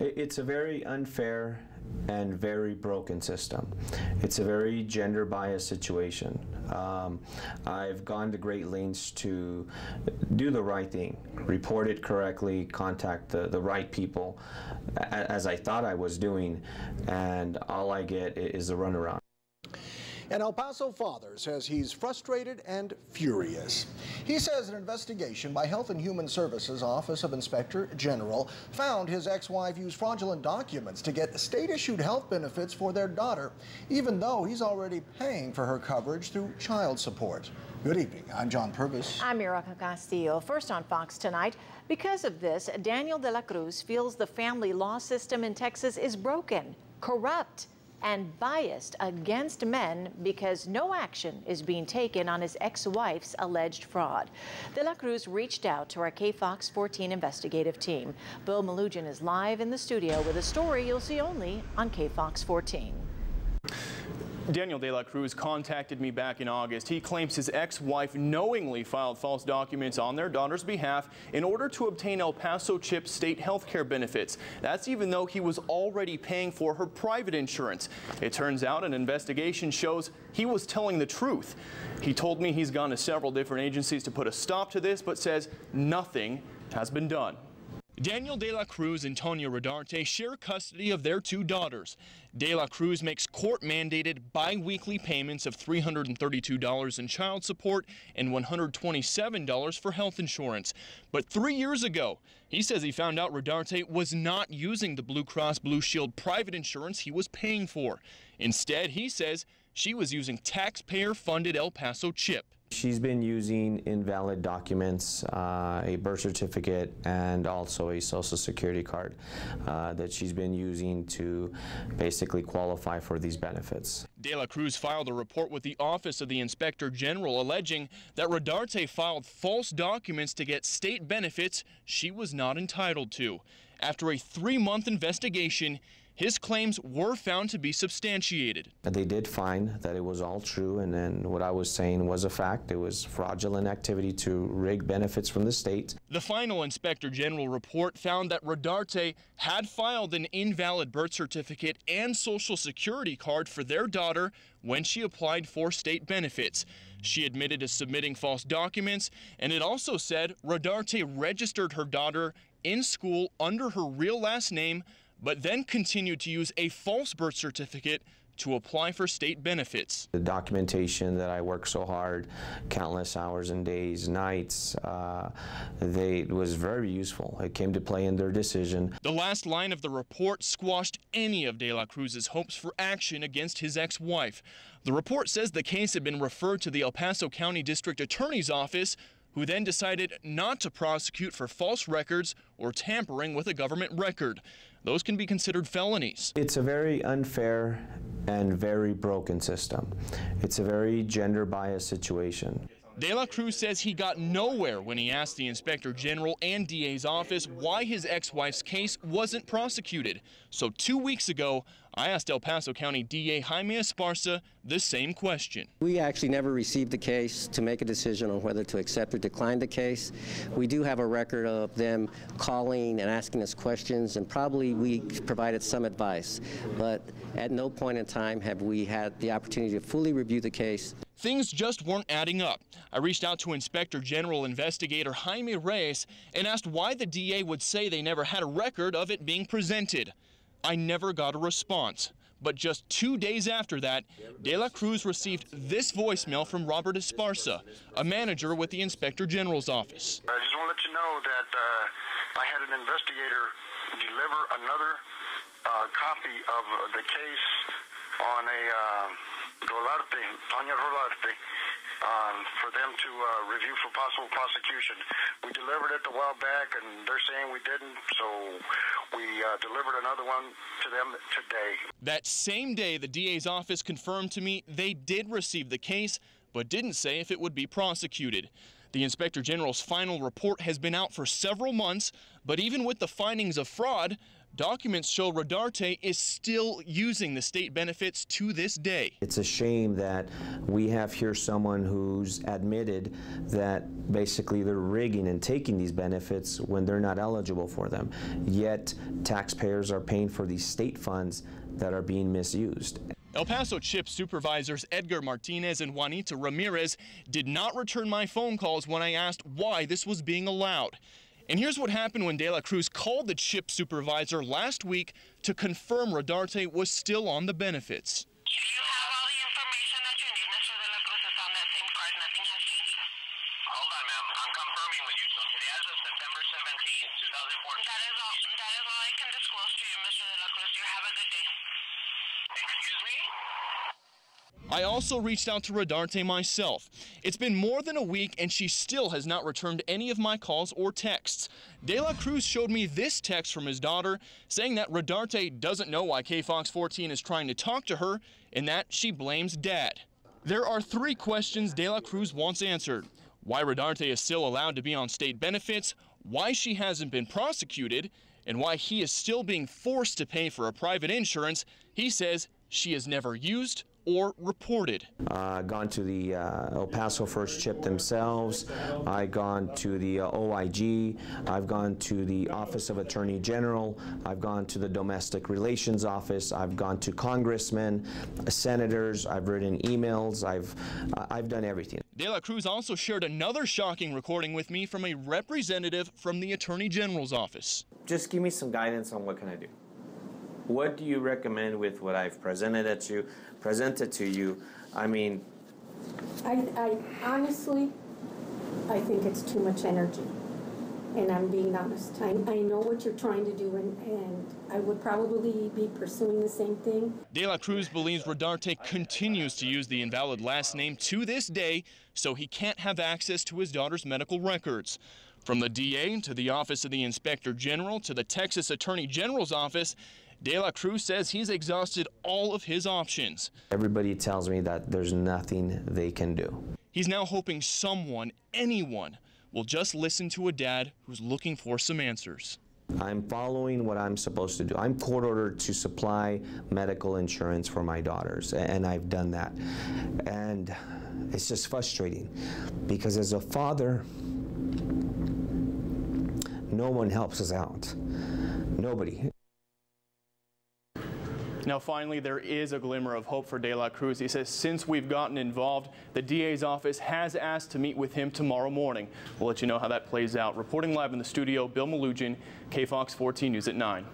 It's a very unfair and very broken system. It's a very gender biased situation. I've gone to great lengths to do the right thing, report it correctly, contact the right people, as I thought I was doing, and all I get is a runaround. An El Paso father says he's frustrated and furious. He says an investigation by Health and Human Services Office of Inspector General found his ex-wife used fraudulent documents to get state-issued health benefits for their daughter, even though he's already paying for her coverage through child support. Good evening. I'm John Purvis. I'm Miraca Castillo. First on Fox tonight. Because of this, Daniel de la Cruz feels the family law system in Texas is broken, corrupt, and biased against men because no action is being taken on his ex-wife's alleged fraud. De la Cruz reached out to our KFOX 14 investigative team. Bill Melugin is live in the studio with a story you'll see only on KFOX 14. Daniel de la Cruz contacted me back in August. He claims his ex-wife knowingly filed false documents on their daughter's behalf in order to obtain El Paso CHIP state health care benefits. That's even though he was already paying for her private insurance. It turns out an investigation shows he was telling the truth. He told me he's gone to several different agencies to put a stop to this, but says nothing has been done. Daniel de la Cruz and Tonya Rodarte share custody of their two daughters. De la Cruz makes court-mandated bi-weekly payments of $332 in child support and $127 for health insurance. But 3 years ago, he says he found out Rodarte was not using the Blue Cross Blue Shield private insurance he was paying for. Instead, he says she was using taxpayer-funded El Paso CHIP. She's been using invalid documents, a birth certificate, and also a social security card that she's been using to basically qualify for these benefits. De la Cruz filed a report with the Office of the Inspector General alleging that Rodarte filed false documents to get state benefits she was not entitled to. After a 3-month investigation, his claims were found to be substantiated. They did find that it was all true, and then what I was saying was a fact. It was fraudulent activity to rig benefits from the state. The final Inspector General report found that Rodarte had filed an invalid birth certificate and social security card for their daughter when she applied for state benefits. She admitted to submitting false documents, and it also said Rodarte registered her daughter in school under her real last name, but then continued to use a false birth certificate to apply for state benefits. The documentation that I worked so hard, countless hours and days, nights, it was very useful. It came to play in their decision. The last line of the report squashed any of de la Cruz's hopes for action against his ex-wife. The report says the case had been referred to the El Paso County District Attorney's Office, who then decided not to prosecute for false records or tampering with a government record. Those can be considered felonies. It's a very unfair and very broken system. It's a very gender biased situation. De la Cruz says he got nowhere when he asked the Inspector General and DA's office why his ex-wife's case wasn't prosecuted. So 2 weeks ago, I asked El Paso County DA Jaime Esparza the same question. We actually never received the case to make a decision on whether to accept or decline the case. We do have a record of them calling and asking us questions, and probably we provided some advice, but at no point in time have we had the opportunity to fully review the case. Things just weren't adding up. I reached out to Inspector General Investigator Jaime Reyes and asked why the DA would say they never had a record of it being presented. I never got a response. But just 2 days after that, de la Cruz received this voicemail from Robert Esparza, a manager with the Inspector General's office. I just want to let you know that I had an investigator deliver another copy of the case on a Tonya Rodarte, for them to review for possible prosecution. We delivered it a while back, and they're saying we didn't, so we delivered another one to them today. That same day, the DA's office confirmed to me they did receive the case, but didn't say if it would be prosecuted. The Inspector General's final report has been out for several months, but even with the findings of fraud, documents show Rodarte is still using the state benefits to this day. It's a shame that we have here someone who's admitted that basically they're rigging and taking these benefits when they're not eligible for them. Yet taxpayers are paying for these state funds that are being misused. El Paso CHIP supervisors Edgar Martinez and Juanita Ramirez did not return my phone calls when I asked why this was being allowed. And here's what happened when De La Cruz called the CHIP supervisor last week to confirm Rodarte was still on the benefits. You have all the information that you need. Mr. De La Cruz is on that same card. Nothing has changed. Hold on, ma'am. I'm confirming with you. So today as of September 17th, 2014. That is all I can disclose to you, Mr. De La Cruz. You have a good day. Excuse me? I also reached out to Rodarte myself. It's been more than a week and she still has not returned any of my calls or texts. De La Cruz showed me this text from his daughter saying that Rodarte doesn't know why KFOX 14 is trying to talk to her and that she blames Dad. There are 3 questions De La Cruz wants answered. Why Rodarte is still allowed to be on state benefits, why she hasn't been prosecuted, and why he is still being forced to pay for a private insurance he says she has never used or reported. Gone to the El Paso First CHIP themselves. I've gone to the OIG. I've gone to the Office of Attorney General. I've gone to the Domestic Relations Office. I've gone to congressmen, senators. I've written emails. I've done everything. De La Cruz also shared another shocking recording with me from a representative from the Attorney General's office. Just give me some guidance on what can I do. What do you recommend with what I've presented to you? I mean, I honestly, I think it's too much energy, and I'm being honest. I know what you're trying to do, and I would probably be pursuing the same thing. De La Cruz believes Rodarte continues to use the invalid last name to this day, so he can't have access to his daughter's medical records. From the DA to the Office of the Inspector General to the Texas Attorney General's office, De La Cruz says he's exhausted all of his options. Everybody tells me that there's nothing they can do. He's now hoping someone, anyone, will just listen to a dad who's looking for some answers. I'm following what I'm supposed to do. I'm court ordered to supply medical insurance for my daughters, and I've done that. And it's just frustrating because as a father, no one helps us out. Nobody. Now, finally, there is a glimmer of hope for De La Cruz. He says since we've gotten involved, the DA's office has asked to meet with him tomorrow morning. We'll let you know how that plays out. Reporting live in the studio, Bill Melugin, KFOX 14 News at 9.